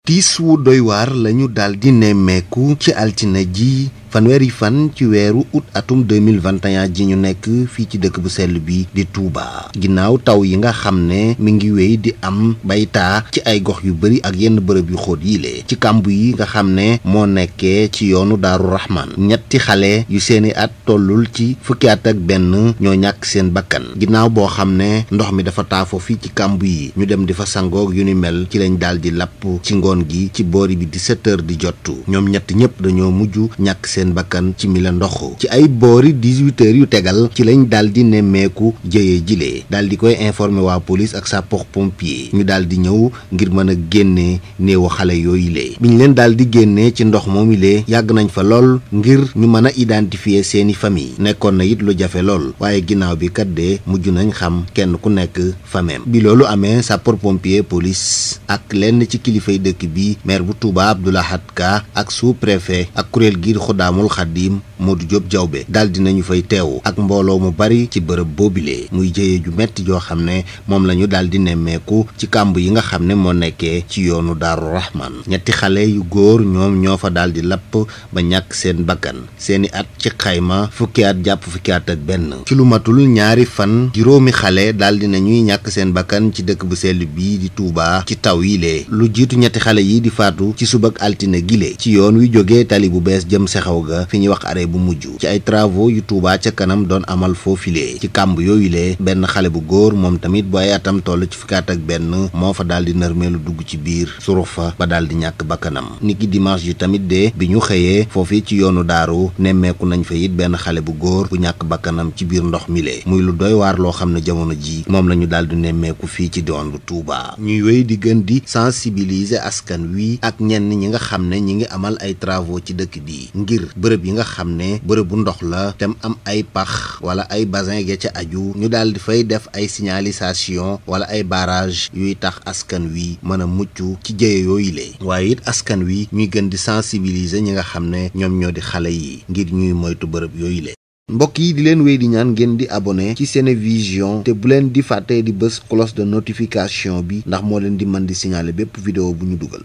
tiis wu doy waar lañu daldi nemmeeku ci altine ji fanweeri fan ci weeru août atum 2021 ji ñu nekk fii ci dëkk bu sell bi di Touba ginnaaw taw yi nga xam ne mi ngi wéy di am baytaa ci ay gox yu bari ak yenn bërëb yu xóot yi lee ci kàmb yi nga xam ne moo nekkee ci yoonu Daaru Rahman ñetti xale yu seeni at tollul ci fukki at ak benn ñoo ñàkk seen bakkan ginnaaw boo xam ne ndox mi dafa taafo fii ci kàmb yi ñu dem di fa sangoog yu ni mel ci lañ daldi lapp ci ngoon gi ci boori bi 17 heures di jottu ñoom ñett ñëpp dañoo mujj ñàkk seen bakkan ci mi la ndox ci ay boori 18 heures yu tegal ci lañ daldi nemmeeku jëye jilee daldi koy informer waa police ak sapeur pompier ñu daldi ñëw ngir mën a génne néewu xale yooyu lee biñ leen daldi génnee ci ndox moomi lee yàgg nañ fa lool ngir ñu mën a identifier seeni famille nekkoon na it lu jafe lool waaye ginnaaw bi kat de mujj nañ xam kenn ku nekk fameem bi loolu amee sapeur pompier police ak lenn ci kilifay dëkk bi maire bu Touba Abdou Lahad Ka ak sous-préfet ak kuréel gi Xudaamul Xaddiim Modou Diop Diawbe daal dinañu fay teew ak mbooloo mu bari ci bërëb boobilee muy jëye ju metti joo xam ne moom lañu daal di nemmeeku ci kàmb yi nga xam ne moo nekkee ci yoonu Daaru Rahman ñetti xale yu góor ñoom ñoo fa daal di lapp ba ñàkk seen bakkan seeni at ci xayma fukki at jàpp fukki at ak benn ci lu matul ñaari fan juróomi xale daal di nañuy ñàkk seen bakkan ci dëkk bu sell bii di Touba ci taw yi lee lu jiitu ñetti xale yi di faatu ci subak altine gile ci yoon wi jógee tali bu bees jëm sexaw ga fi ñuy wax arrêt bu mujj ci ay travaux yu Touba ca kanam doon amal foofilee ci kàmb yooyu lee benn xale bu góor moom tamit bu ay atam toll ci fukki at ak benn moo fa daal di nërmeelu dugg ci biir surux fa ba daal di ñàkk bakkanam niki dimanche yi tamit de bi ñu xëyee foofi ci yoonu daaru nemmeeku nañ fa it benn xale bu góor bu ñàkk bakkanam ci biir ndox mi lee muy lu doy waar loo xam ne jamono ji moom lañu daal di nemmeeku fii ci diwaan bu Touba ñuy wéy di gën di sensibiliser askan wi ak ñenn ñi nga xam ne ñi ngi amal ay travaux ci dëkk bi ngir bërëb yi nga xam ne bërëb bu ndox la tem am ay pax wala ay bassin ya ca aju ñu daal di fay def ay signalisation wala ay barrage yuy tax askan wi mën a mucc ci jëye yooyu lee waaye it askan wi ñuy gën di sensibiliser ñi nga xam ne ñoom ñoo di xale yi ngir ñuy moytu bërëb yooyu lee mbokk yi di leen wéy di ñaan ngeen di abonné ci Senevision te bu leen di fàtte di bës cloche de notification bi ndax moo leen di mën di signaler bépp vidéo bu ñu dugal